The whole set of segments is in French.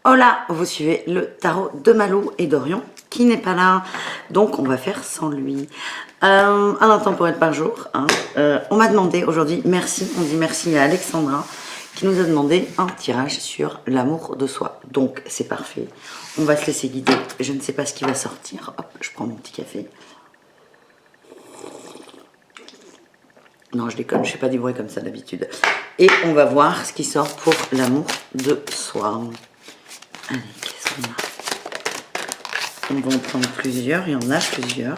Hola, vous suivez le tarot de Malou et d'Orion qui n'est pas là, donc on va faire sans lui. Un intemporel par jour. Hein. On m'a demandé aujourd'hui, merci, on dit merci à Alexandra qui nous a demandé un tirage sur l'amour de soi. Donc c'est parfait, on va se laisser guider. Je ne sais pas ce qui va sortir. Hop, je prends mon petit café. Non, je déconne, je fais pas du bruit comme ça d'habitude. Et on va voir ce qui sort pour l'amour de soi. Allez, qu'est-ce qu'on a? On va en prendre plusieurs, il y en a plusieurs.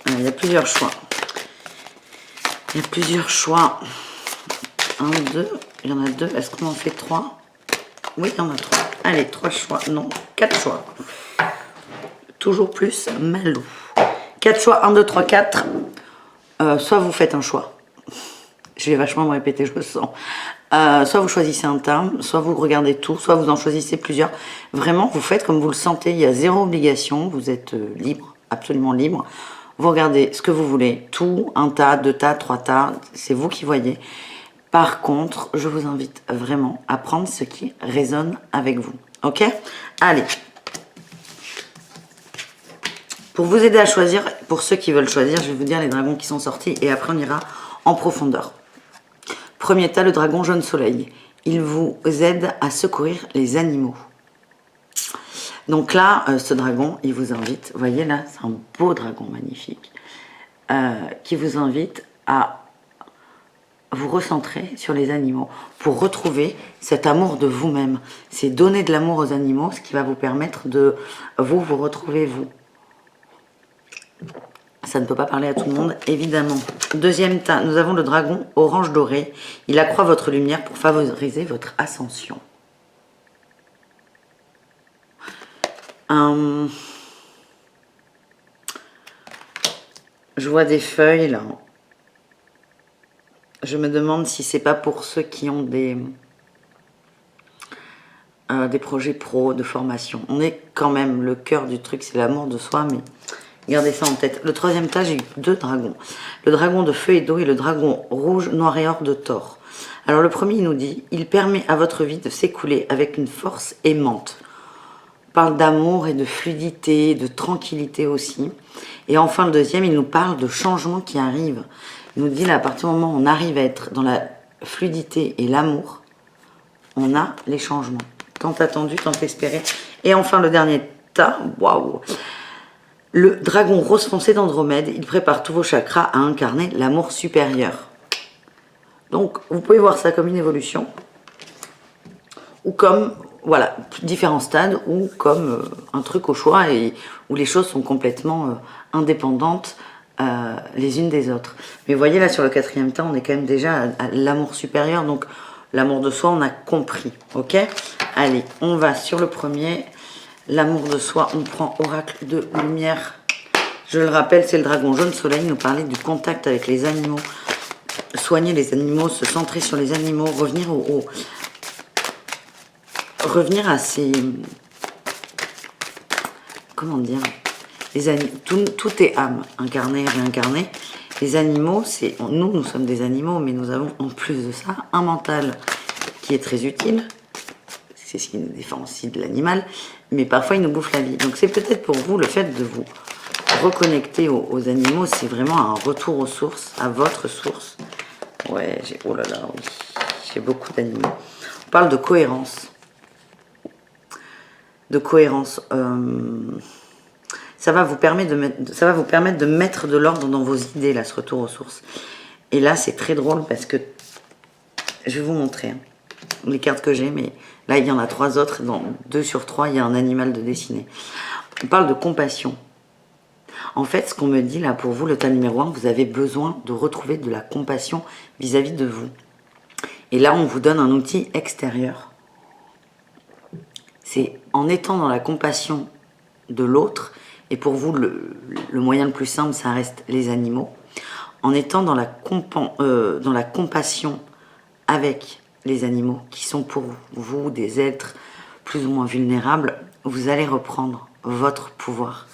Il y a plusieurs choix. Il y a plusieurs choix. 1, 2, il y en a 2. Est-ce qu'on en fait 3? Oui, il y en a 3. Allez, 3 choix. Non, 4 choix. Toujours plus Malou. 4 choix, 1, 2, 3, 4. Soit vous faites un choix. Je vais vachement me répéter, je le sens. Soit vous choisissez un terme, soit vous regardez tout, soit vous en choisissez plusieurs. Vraiment, vous faites comme vous le sentez. Il y a zéro obligation. Vous êtes libre, absolument libre. Vous regardez ce que vous voulez. Tout, un tas, 2 tas, 3 tas. C'est vous qui voyez. Par contre, je vous invite vraiment à prendre ce qui résonne avec vous. Ok? Allez. Pour vous aider à choisir, pour ceux qui veulent choisir, je vais vous dire les dragons qui sont sortis et après on ira en profondeur. Premier tas, le dragon jaune soleil. Il vous aide à secourir les animaux. Donc là, ce dragon, il vous invite, vous voyez là, c'est un beau dragon magnifique, qui vous invite à vous recentrer sur les animaux pour retrouver cet amour de vous-même. C'est donner de l'amour aux animaux, ce qui va vous permettre de vous retrouver vous. Ça ne peut pas parler à tout le monde, évidemment. Deuxième tas, nous avons le dragon orange doré. Il accroît votre lumière pour favoriser votre ascension. Je vois des feuilles là. Je me demande si c'est pas pour ceux qui ont des projets pro de formation. On est quand même, le cœur du truc, c'est l'amour de soi, mais gardez ça en tête. Le troisième tas, j'ai eu 2 dragons. Le dragon de feu et d'eau et le dragon rouge, noir et or de Thor. Alors le premier, il nous dit, il permet à votre vie de s'écouler avec une force aimante. On parle d'amour et de fluidité, de tranquillité aussi. Et enfin, le deuxième, il nous parle de changements qui arrivent. Il nous dit là, à partir du moment où on arrive à être dans la fluidité et l'amour, on a les changements. Tant attendu, tant espéré. Et enfin, le dernier tas, waouh! Le dragon rose foncé d'Andromède, il prépare tous vos chakras à incarner l'amour supérieur. Donc, vous pouvez voir ça comme une évolution, ou comme, voilà, différents stades, ou comme un truc au choix, et où les choses sont complètement indépendantes les unes des autres. Mais vous voyez, là, sur le 4e tas, on est quand même déjà à l'amour supérieur, donc l'amour de soi, on a compris, ok? Allez, on va sur le premier. L'amour de soi, on prend oracle de lumière. Je le rappelle, c'est le dragon jaune soleil. Il nous parlait du contact avec les animaux. Soigner les animaux, se centrer sur les animaux, revenir revenir à ces... Comment dire? Les animaux, tout est âme, incarnée, réincarnée. Les animaux, c'est... Nous sommes des animaux, mais nous avons en plus de ça un mental qui est très utile. C'est ce qui nous différencie de l'animal, mais parfois il nous bouffe la vie. Donc c'est peut-être pour vous le fait de vous reconnecter aux animaux, c'est vraiment un retour aux sources, à votre source. Ouais, oh là là, oui, j'ai beaucoup d'animaux. On parle de cohérence. De cohérence. Ça va vous permettre de mettre de l'ordre dans vos idées, là, ce retour aux sources. Et là, c'est très drôle parce que je vais vous montrer les cartes que j'ai, mais là, il y en a 3 autres. Dans 2 sur 3, il y a un animal de dessiner. On parle de compassion. En fait, ce qu'on me dit là pour vous, le tas numéro 1, vous avez besoin de retrouver de la compassion vis-à-vis de vous. Et là, on vous donne un outil extérieur. C'est en étant dans la compassion de l'autre, et pour vous, le moyen le plus simple, ça reste les animaux. En étant dans la compassion avec les animaux, qui sont pour vous des êtres plus ou moins vulnérables, vous allez reprendre votre pouvoir.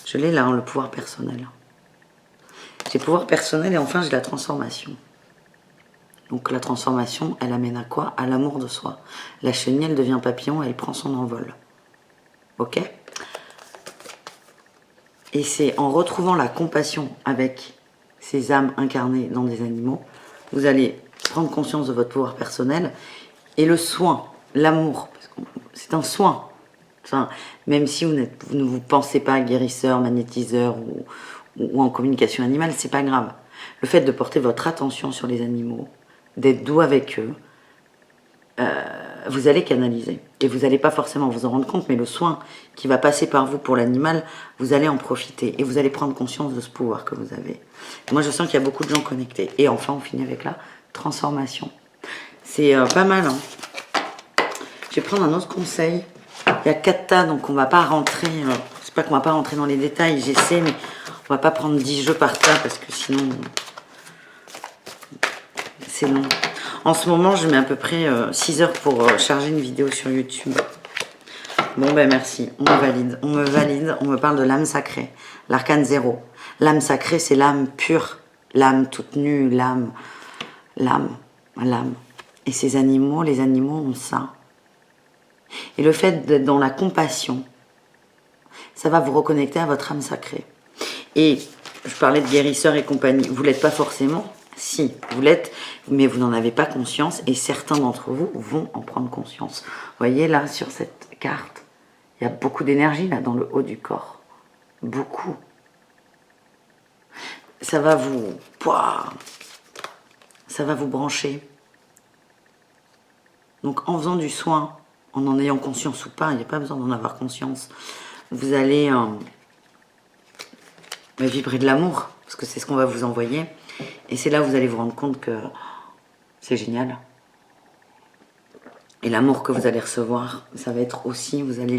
Je l'ai là, le pouvoir personnel. J'ai le pouvoir personnel et enfin j'ai la transformation. Donc la transformation, elle amène à quoi? À l'amour de soi. La chenille, elle devient papillon, elle prend son envol. Ok? Et c'est en retrouvant la compassion avec ces âmes incarnées dans des animaux, vous allez prendre conscience de votre pouvoir personnel et le soin, l'amour, c'est un soin. Enfin, même si vous ne vous pensez pas guérisseur, magnétiseur ou en communication animale, c'est pas grave. Le fait de porter votre attention sur les animaux, d'être doux avec eux, vous allez canaliser. Et vous n'allez pas forcément vous en rendre compte, mais le soin qui va passer par vous pour l'animal, vous allez en profiter. Et vous allez prendre conscience de ce pouvoir que vous avez. Et moi, je sens qu'il y a beaucoup de gens connectés. Et enfin, on finit avec la transformation. C'est pas mal, hein. Je vais prendre un autre conseil. Il y a 4 tas, donc on va pas rentrer... c'est pas qu'on va pas rentrer dans les détails, j'essaie, mais on va pas prendre 10 jeux par tas, parce que sinon... c'est long. En ce moment, je mets à peu près 6 heures pour charger une vidéo sur YouTube. Bon, ben merci, on me valide, on me parle de l'âme sacrée, l'arcane 0. L'âme sacrée, c'est l'âme pure, l'âme toute nue, l'âme. Et ces animaux, les animaux ont ça. Et le fait d'être dans la compassion, ça va vous reconnecter à votre âme sacrée. Et je parlais de guérisseurs et compagnie, vous l'êtes pas forcément. Si, vous l'êtes, mais vous n'en avez pas conscience et certains d'entre vous vont en prendre conscience. Vous voyez là, sur cette carte, il y a beaucoup d'énergie là dans le haut du corps. Beaucoup. Ça va vous... ça va vous brancher. Donc en faisant du soin, en ayant conscience ou pas, il n'y a pas besoin d'en avoir conscience, vous allez vibrer de l'amour, parce que c'est ce qu'on va vous envoyer. Et c'est là où vous allez vous rendre compte que c'est génial. Et l'amour que vous allez recevoir, ça va être aussi, vous allez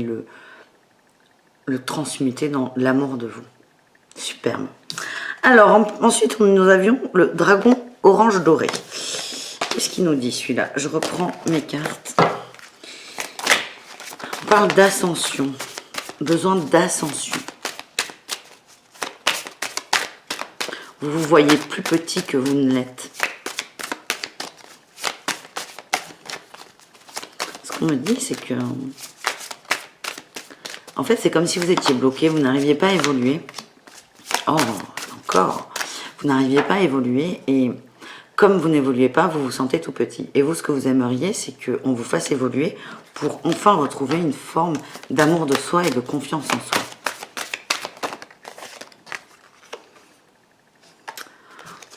le transmuter dans l'amour de vous. Superbe. Alors, ensuite, nous avions le dragon orange doré. Qu'est-ce qu'il nous dit celui-là? Je reprends mes cartes. On parle d'ascension. Besoin d'ascension. Vous vous voyez plus petit que vous ne l'êtes. Ce qu'on me dit, c'est que... en fait, c'est comme si vous étiez bloqué, vous n'arriviez pas à évoluer. Oh, encore. Vous n'arriviez pas à évoluer et comme vous n'évoluez pas, vous vous sentez tout petit. Et vous, ce que vous aimeriez, c'est qu'on vous fasse évoluer pour enfin retrouver une forme d'amour de soi et de confiance en soi.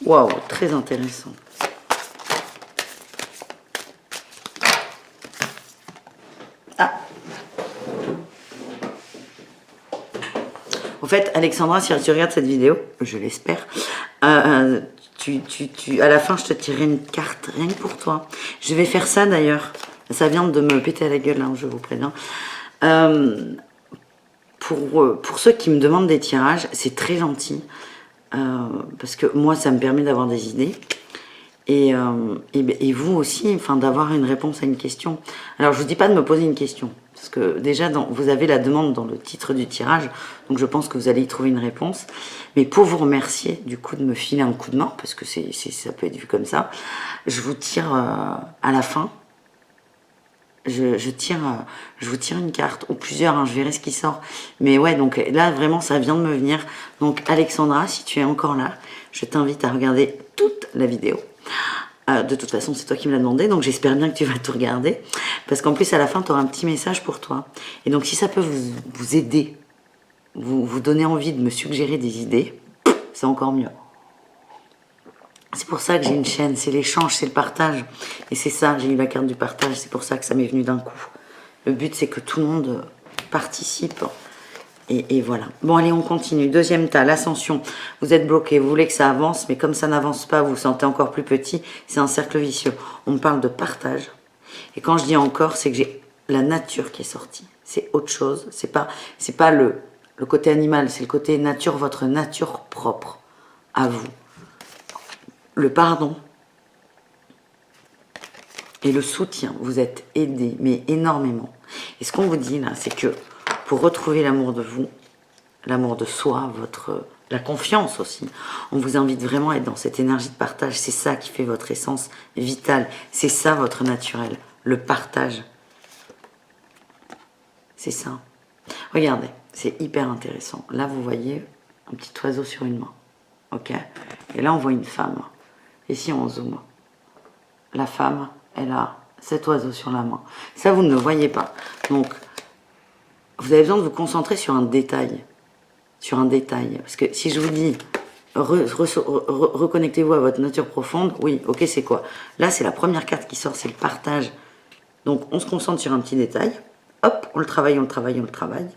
Waouh, très intéressant. Ah. Au fait, Alexandra, si tu regardes cette vidéo, je l'espère, à la fin, je te tirerai une carte, rien que pour toi. Je vais faire ça d'ailleurs. Ça vient de me péter à la gueule, hein, je vous préviens. Pour ceux qui me demandent des tirages, c'est très gentil. Parce que moi, ça me permet d'avoir des idées. Et vous aussi, enfin, d'avoir une réponse à une question. Alors, je vous dis pas de me poser une question. Parce que déjà, vous avez la demande dans le titre du tirage. Donc, je pense que vous allez y trouver une réponse. Mais pour vous remercier, du coup, de me filer un coup de main, parce que ça peut être vu comme ça, je vous tire à la fin. Je vous tire une carte, ou plusieurs, hein, je verrai ce qui sort. Mais ouais, donc là, vraiment, ça vient de me venir. Donc, Alexandra, si tu es encore là, je t'invite à regarder toute la vidéo. De toute façon, c'est toi qui me l'as demandé, donc j'espère bien que tu vas tout regarder. Parce qu'en plus, à la fin, tu auras un petit message pour toi. Et donc, si ça peut vous aider, vous donner envie de me suggérer des idées, c'est encore mieux. C'est pour ça que j'ai une chaîne, c'est l'échange, c'est le partage. Et c'est ça, j'ai eu la carte du partage, c'est pour ça que ça m'est venu d'un coup. Le but, c'est que tout le monde participe. Et voilà. Bon, allez, on continue. Deuxième tas, l'ascension. Vous êtes bloqué, vous voulez que ça avance, mais comme ça n'avance pas, vous vous sentez encore plus petit, c'est un cercle vicieux. On me parle de partage. Et quand je dis encore, c'est que j'ai la nature qui est sortie. C'est autre chose. C'est pas le côté animal, c'est le côté nature, votre nature propre à vous. Le pardon et le soutien, vous êtes aidés, mais énormément. Et ce qu'on vous dit là, c'est que pour retrouver l'amour de vous, l'amour de soi, la confiance aussi. On vous invite vraiment à être dans cette énergie de partage. C'est ça qui fait votre essence vitale. C'est ça votre naturel. Le partage. C'est ça. Regardez, c'est hyper intéressant. Là, vous voyez un petit oiseau sur une main. Ok? Et là, on voit une femme. Et si on zoome, la femme, elle a cet oiseau sur la main. Ça, vous ne le voyez pas. Donc, vous avez besoin de vous concentrer sur un détail. Sur un détail. Parce que si je vous dis, reconnectez-vous à votre nature profonde, oui, ok, c'est quoi? Là, c'est la première carte qui sort, c'est le partage. Donc, on se concentre sur un petit détail. Hop, on le travaille, on le travaille, on le travaille.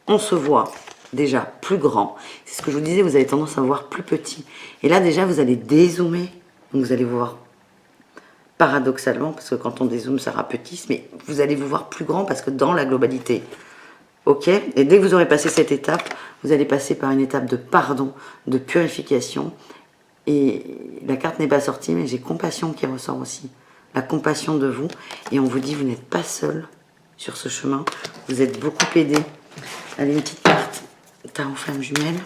On se voit déjà plus grand. C'est ce que je vous disais, vous avez tendance à voir plus petit. Et là, déjà, vous allez dézoomer. Donc, vous allez vous voir paradoxalement, parce que quand on dézoome, ça rapetisse, mais vous allez vous voir plus grand parce que dans la globalité. Ok? Et dès que vous aurez passé cette étape, vous allez passer par une étape de pardon, de purification. Et la carte n'est pas sortie, mais j'ai compassion qui ressort aussi. La compassion de vous. Et on vous dit, vous n'êtes pas seul sur ce chemin. Vous êtes beaucoup aidé. Allez, une petite carte. Tarot flamme jumelle.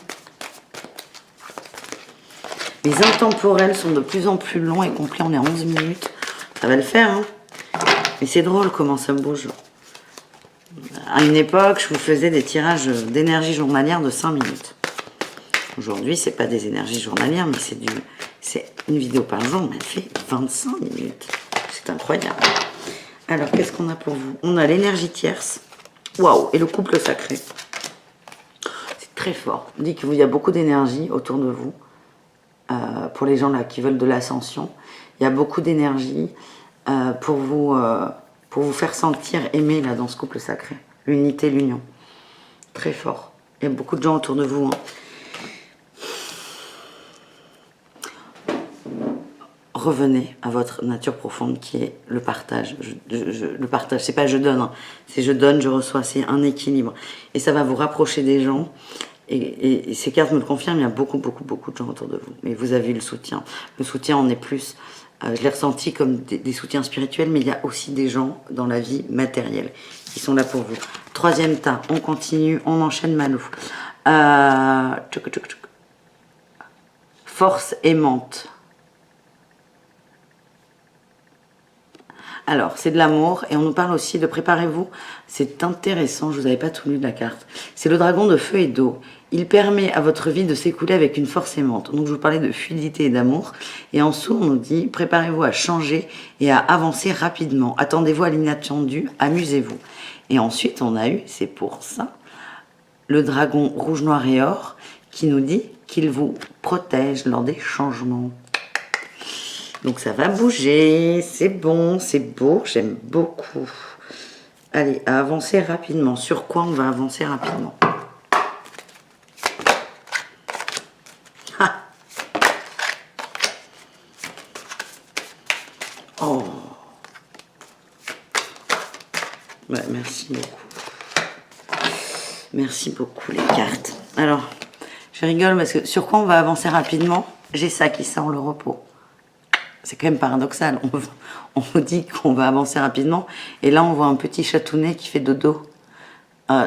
Les intemporels sont de plus en plus longs et complets. On est à 11 minutes. Ça va le faire, hein. Mais c'est drôle comment ça bouge. À une époque, je vous faisais des tirages d'énergie journalière de 5 minutes. Aujourd'hui, c'est pas des énergies journalières, mais c'est une vidéo par jour, mais elle fait 25 minutes. C'est incroyable. Alors, qu'est-ce qu'on a pour vous? On a l'énergie tierce. Waouh! Et le couple sacré. C'est très fort. On dit qu'il y a beaucoup d'énergie autour de vous. Pour les gens là qui veulent de l'ascension. Il y a beaucoup d'énergie pour vous faire sentir aimer là dans ce couple sacré. L'unité, l'union. Très fort. Il y a beaucoup de gens autour de vous. Revenez à votre nature profonde qui est le partage. Le partage, c'est pas je donne, hein. C'est je donne, je reçois. C'est un équilibre. Et ça va vous rapprocher des gens. Et ces cartes me le confirment, il y a beaucoup de gens autour de vous. Mais vous avez eu le soutien. Le soutien, on est plus... je l'ai ressenti comme des soutiens spirituels, mais il y a aussi des gens dans la vie matérielle qui sont là pour vous. Troisième tas, on continue, on enchaîne Malou. Force aimante. Alors, c'est de l'amour et on nous parle aussi de préparez-vous. C'est intéressant, je vous avais pas tout lu de la carte. C'est le dragon de feu et d'eau. Il permet à votre vie de s'écouler avec une force aimante. Donc, je vous parlais de fluidité et d'amour. Et en dessous, on nous dit préparez-vous à changer et à avancer rapidement. Attendez-vous à l'inattendu, amusez-vous. Et ensuite, on a eu, c'est pour ça, le dragon rouge, noir et or qui nous dit qu'il vous protège lors des changements. Donc ça va bouger, c'est bon, c'est beau, j'aime beaucoup. Allez, à avancer rapidement. Sur quoi on va avancer rapidement? Ah. Oh. Ouais, merci beaucoup. Merci beaucoup les cartes. Alors, je rigole parce que sur quoi on va avancer rapidement? J'ai ça qui sort le repos. C'est quand même paradoxal. On vous dit qu'on va avancer rapidement. Et là, on voit un petit chatounet qui fait dodo.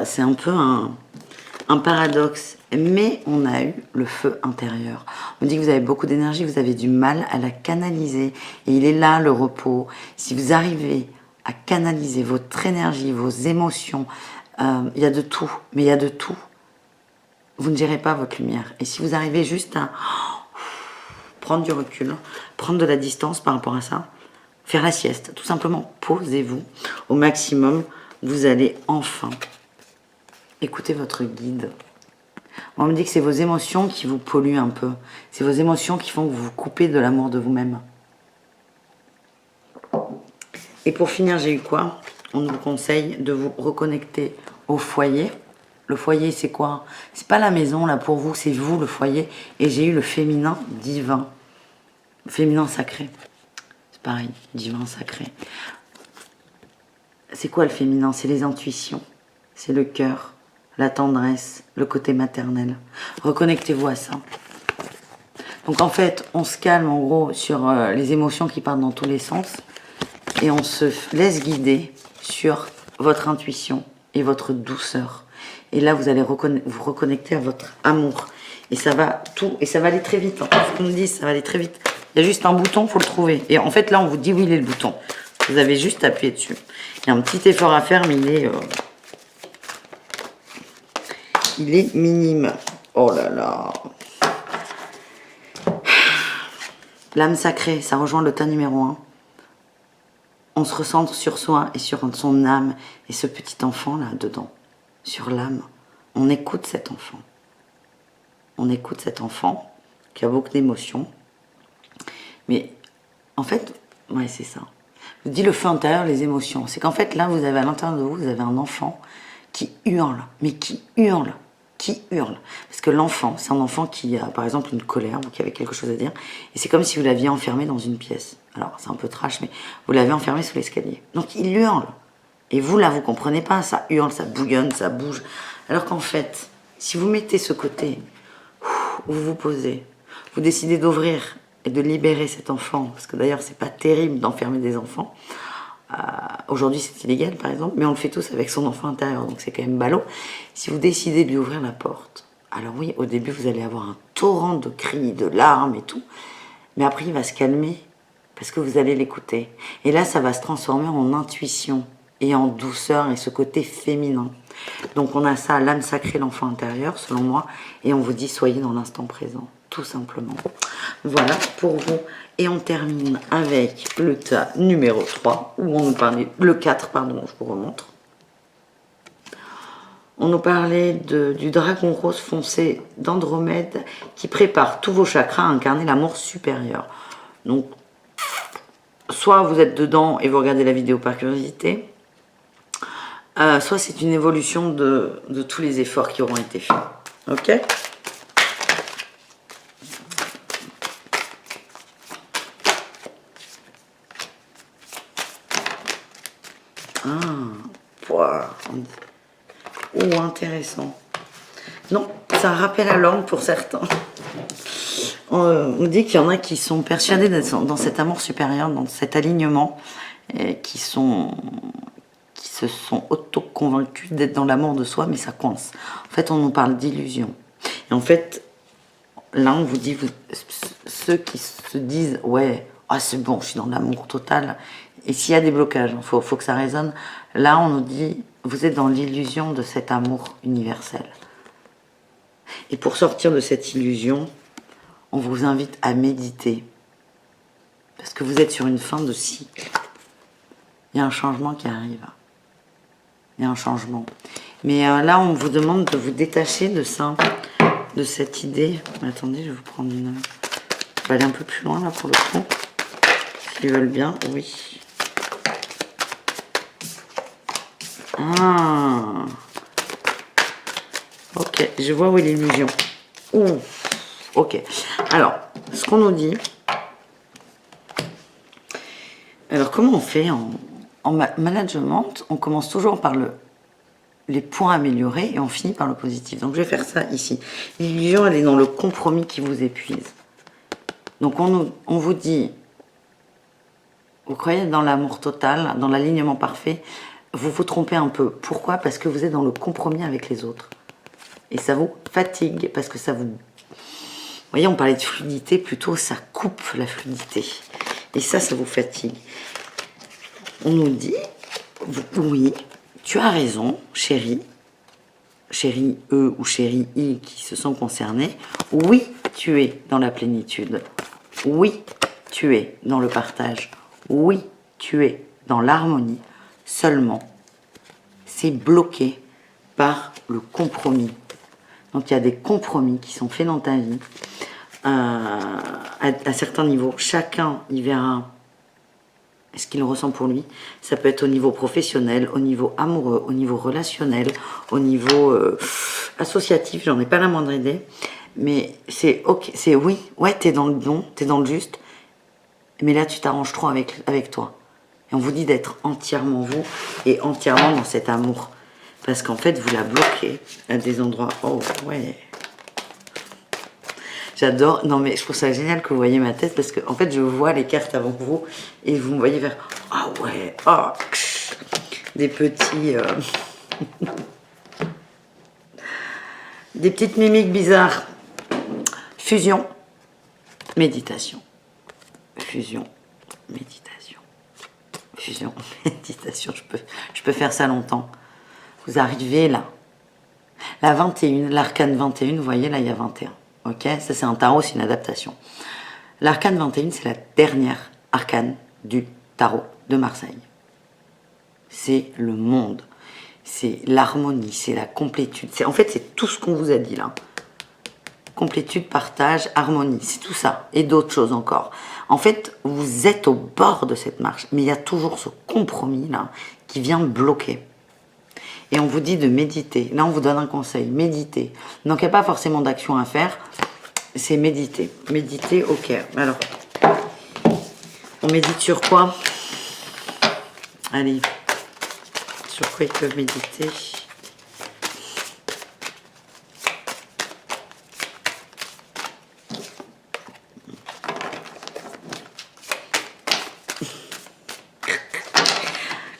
C'est un peu un paradoxe. Mais on a eu le feu intérieur. On dit que vous avez beaucoup d'énergie, vous avez du mal à la canaliser. Et il est là, le repos. Si vous arrivez à canaliser votre énergie, vos émotions, il y a de tout. Mais il y a de tout. Vous ne gérez pas votre lumière. Et si vous arrivez juste à... prendre du recul, prendre de la distance par rapport à ça, faire la sieste, tout simplement posez-vous au maximum, vous allez enfin écouter votre guide. On me dit que c'est vos émotions qui vous polluent un peu, c'est vos émotions qui font que vous vous coupez de l'amour de vous-même. Et pour finir, j'ai eu quoi? On vous conseille de vous reconnecter au foyer. Le foyer, c'est quoi? C'est pas la maison, là, pour vous, c'est vous, le foyer. Et j'ai eu le féminin divin. Féminin sacré. C'est pareil, divin sacré. C'est quoi le féminin? C'est les intuitions. C'est le cœur, la tendresse, le côté maternel. Reconnectez-vous à ça. Donc en fait, on se calme en gros sur les émotions qui partent dans tous les sens. Et on se laisse guider sur votre intuition et votre douceur. Et là, vous allez vous reconnecter à votre amour. Et ça va tout, et ça va aller très vite. Hein. Ce qu'on nous dit, ça va aller très vite. Il y a juste un bouton, il faut le trouver. Et en fait, là, on vous dit où il est le bouton. Vous avez juste appuyé dessus. Il y a un petit effort à faire, mais il est minime. Oh là là. L'âme sacrée, ça rejoint le tas numéro 1. On se recentre sur soi et sur son âme. Et ce petit enfant là dedans, sur l'âme, on écoute cet enfant. On écoute cet enfant qui a beaucoup d'émotions. Mais en fait, ouais, c'est ça. Je vous dis le feu intérieur, les émotions. C'est qu'en fait, là, vous avez à l'intérieur de vous, vous avez un enfant qui hurle. Mais qui hurle. Qui hurle. Parce que l'enfant, c'est un enfant qui a, par exemple, une colère ou qui avait quelque chose à dire. Et c'est comme si vous l'aviez enfermé dans une pièce. Alors, c'est un peu trash, mais vous l'avez enfermé sous l'escalier. Donc, il hurle. Et vous, là, vous comprenez pas. Ça hurle, ça bouillonne, ça bouge. Alors qu'en fait, si vous mettez ce côté où vous vous posez, vous décidez d'ouvrir et de libérer cet enfant, parce que d'ailleurs, c'est pas terrible d'enfermer des enfants. Aujourd'hui, c'est illégal, par exemple, mais on le fait tous avec son enfant intérieur, donc c'est quand même ballot. Si vous décidez de lui ouvrir la porte, alors oui, au début, vous allez avoir un torrent de cris, de larmes et tout, mais après, il va se calmer, parce que vous allez l'écouter. Et là, ça va se transformer en intuition, et en douceur, et ce côté féminin. Donc, on a ça, l'âme sacrée, l'enfant intérieur, selon moi, et on vous dit, soyez dans l'instant présent, tout simplement. Voilà pour vous. Et on termine avec le tas numéro 3, où on nous parlait, le 4, pardon, je vous remontre. On nous parlait du dragon rose foncé d'Andromède qui prépare tous vos chakras à incarner l'amour supérieur. Donc, soit vous êtes dedans et vous regardez la vidéo par curiosité, soit c'est une évolution de tous les efforts qui auront été faits. Ok ? Oh, intéressant. Non, c'est un rappel à l'ordre pour certains. On dit qu'il y en a qui sont persuadés d'être dans cet amour supérieur, dans cet alignement, et qui se sont auto-convaincus d'être dans l'amour de soi, mais ça coince. En fait, on nous parle d'illusion. Et en fait, là, on vous dit, ceux qui se disent, ouais, ah, c'est bon, je suis dans l'amour total. Et s'il y a des blocages, il faut que ça résonne. Là, on nous dit, vous êtes dans l'illusion de cet amour universel. Et pour sortir de cette illusion, on vous invite à méditer. Parce que vous êtes sur une fin de cycle. Il y a un changement qui arrive. Il y a un changement. Mais là, on vous demande de vous détacher de ça, de cette idée. Attendez, je vais vous prendre une... Je vais aller un peu plus loin, là, pour le coup. S'ils veulent bien, oui. Ah. Ok, je vois où est l'illusion. Ouh. Ok. Alors, ce qu'on nous dit... Alors, comment on fait en management? On commence toujours par les points améliorés et on finit par le positif. Donc, je vais faire ça ici. L'illusion, elle est dans le compromis qui vous épuise. Donc, on vous dit... Vous croyez dans l'amour total, dans l'alignement parfait, vous vous trompez un peu. Pourquoi? Parce que vous êtes dans le compromis avec les autres. Et ça vous fatigue, parce que ça vous... Vous voyez, on parlait de fluidité, plutôt ça coupe la fluidité. Et ça vous fatigue. On nous dit, oui, tu as raison, chérie, chérie E ou chérie I qui se sont concernés. Oui, tu es dans la plénitude. Oui, tu es dans le partage. Oui, tu es dans l'harmonie. Seulement, c'est bloqué par le compromis. Donc, il y a des compromis qui sont faits dans ta vie à certains niveaux. Chacun y verra ce qu'il ressent pour lui. Ça peut être au niveau professionnel, au niveau amoureux, au niveau relationnel, au niveau associatif. J'en ai pas la moindre idée. Mais c'est ok, c'est oui, ouais, t'es dans le bon, t'es dans le juste. Mais là, tu t'arranges trop avec toi. Et on vous dit d'être entièrement vous et entièrement dans cet amour. Parce qu'en fait, vous la bloquez à des endroits... Oh, ouais. J'adore. Non, mais je trouve ça génial que vous voyez ma tête parce que, en fait, je vois les cartes avant vous et vous me voyez faire... Ah ouais, oh, des petits... des petites mimiques bizarres. Fusion, méditation. Fusion, méditation. Fusion, méditation. Je peux faire ça longtemps. Vous arrivez là. La 21, l'arcane 21, vous voyez, là, il y a 21. Ok, ça, c'est un tarot, c'est une adaptation. L'arcane 21, c'est la dernière arcane du tarot de Marseille. C'est le monde. C'est l'harmonie, c'est la complétude. En fait, c'est tout ce qu'on vous a dit là. Complétude, partage, harmonie, c'est tout ça. Et d'autres choses encore. En fait, vous êtes au bord de cette marche, mais il y a toujours ce compromis là qui vient bloquer. Et on vous dit de méditer. Là, on vous donne un conseil, méditer. Donc, il n'y a pas forcément d'action à faire, c'est méditer. Méditer, ok. Alors, on médite sur quoi? Allez, sur quoi ils peuvent méditer?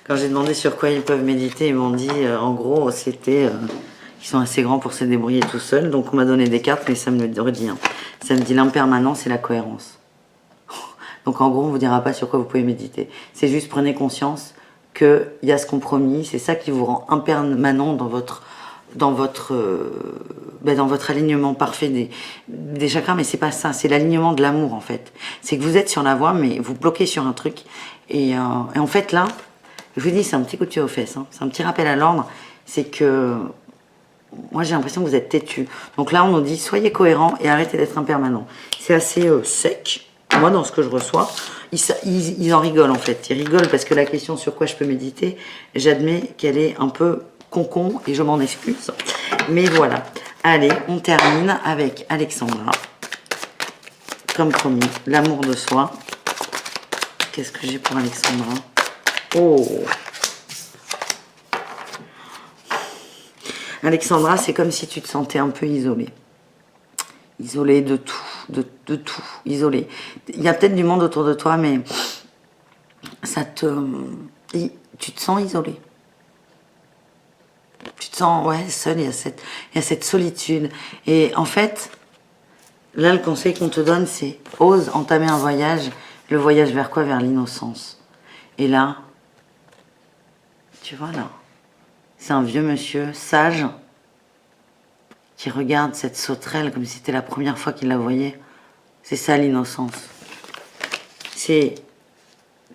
Quand j'ai demandé sur quoi ils peuvent méditer, ils m'ont dit, en gros, c'était... ils sont assez grands pour se débrouiller tout seuls. Donc, on m'a donné des cartes, mais ça me le redit. Hein. Ça me dit l'impermanence et la cohérence. Donc, en gros, on ne vous dira pas sur quoi vous pouvez méditer. C'est juste, prenez conscience qu'il y a ce compromis. C'est ça qui vous rend impermanent dans votre alignement parfait des chakras. Mais c'est pas ça. C'est l'alignement de l'amour, en fait. C'est que vous êtes sur la voie, mais vous bloquez sur un truc. Et en fait, là... Je vous dis, c'est un petit coup de pied aux fesses. Hein. C'est un petit rappel à l'ordre. C'est que moi, j'ai l'impression que vous êtes têtu. Donc là, on nous dit, soyez cohérents et arrêtez d'être impermanent. C'est assez sec. Moi, dans ce que je reçois, ils en rigolent en fait. Ils rigolent parce que la question sur quoi je peux méditer, j'admets qu'elle est un peu concon et je m'en excuse. Mais voilà. Allez, on termine avec Alexandra. Comme promis, l'amour de soi. Qu'est-ce que j'ai pour Alexandra ? Oh, Alexandra, c'est comme si tu te sentais un peu isolée. Isolée de tout, de tout, isolée. Il y a peut-être du monde autour de toi, mais tu te sens isolée. Tu te sens, ouais, seule, il y a cette solitude. Et en fait, là, le conseil qu'on te donne, c'est ose entamer un voyage. Le voyage vers quoi? Vers l'innocence. Et là, tu vois là, c'est un vieux monsieur sage qui regarde cette sauterelle comme si c'était la première fois qu'il la voyait. C'est ça l'innocence. C'est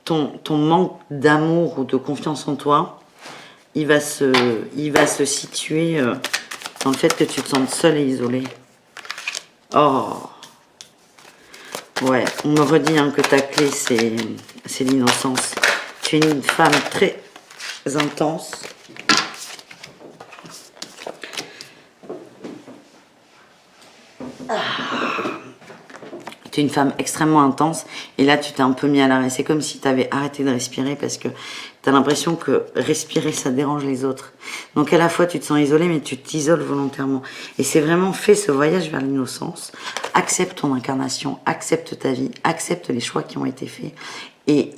ton manque d'amour ou de confiance en toi, il va se situer dans le fait que tu te sens seule et isolée. Oh, ouais, on me redit hein, que ta clé c'est l'innocence. Tu es une femme très intense. Tu es une femme extrêmement intense et là tu t'es un peu mis à l'arrêt. C'est comme si tu avais arrêté de respirer parce que tu as l'impression que respirer ça dérange les autres. Donc à la fois tu te sens isolé mais tu t'isoles volontairement. Et c'est vraiment fait ce voyage vers l'innocence. Accepte ton incarnation, accepte ta vie, accepte les choix qui ont été faits. Et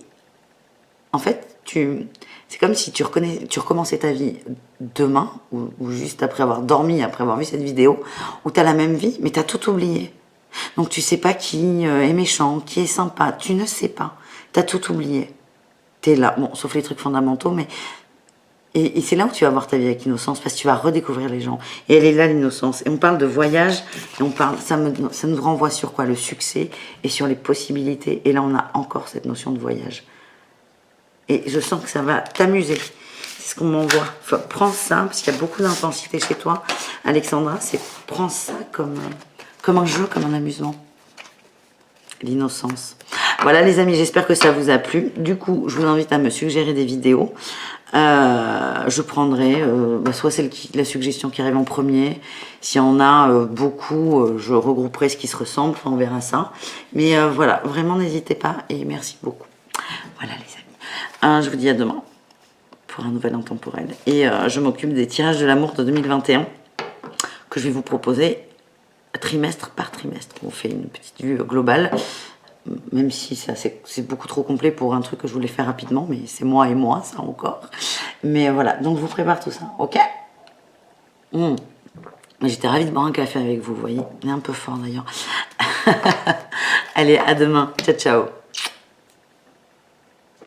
en fait, c'est comme si tu recommençais ta vie demain ou juste après avoir dormi, après avoir vu cette vidéo, où tu as la même vie mais tu as tout oublié. Donc tu sais pas qui est méchant, qui est sympa, tu ne sais pas. Tu as tout oublié. Tu es là, bon, sauf les trucs fondamentaux, mais... Et c'est là où tu vas voir ta vie avec innocence, parce que tu vas redécouvrir les gens. Et elle est là, l'innocence. Et on parle de voyage, et ça nous renvoie sur quoi? Le succès et sur les possibilités. Et là, on a encore cette notion de voyage. Et je sens que ça va t'amuser. C'est ce qu'on m'envoie. Prends ça, parce qu'il y a beaucoup d'intensité chez toi, Alexandra. Prends ça comme un jeu, comme un amusement. L'innocence. Voilà les amis, j'espère que ça vous a plu. Du coup, je vous invite à me suggérer des vidéos. Je prendrai soit la suggestion qui arrive en premier. S'il y en a beaucoup, je regrouperai ce qui se ressemble. Enfin, on verra ça. Mais voilà, vraiment n'hésitez pas et merci beaucoup. Voilà les amis. Je vous dis à demain pour un nouvel intemporel. Et je m'occupe des tirages de l'amour de 2021 que je vais vous proposer trimestre par trimestre. On fait une petite vue globale, même si c'est beaucoup trop complet pour un truc que je voulais faire rapidement, mais c'est moi et moi, ça encore. Mais voilà, donc je vous prépare tout ça, ok? J'étais ravie de boire un café avec vous, vous voyez. On est un peu fort d'ailleurs. Allez, à demain. Ciao, ciao.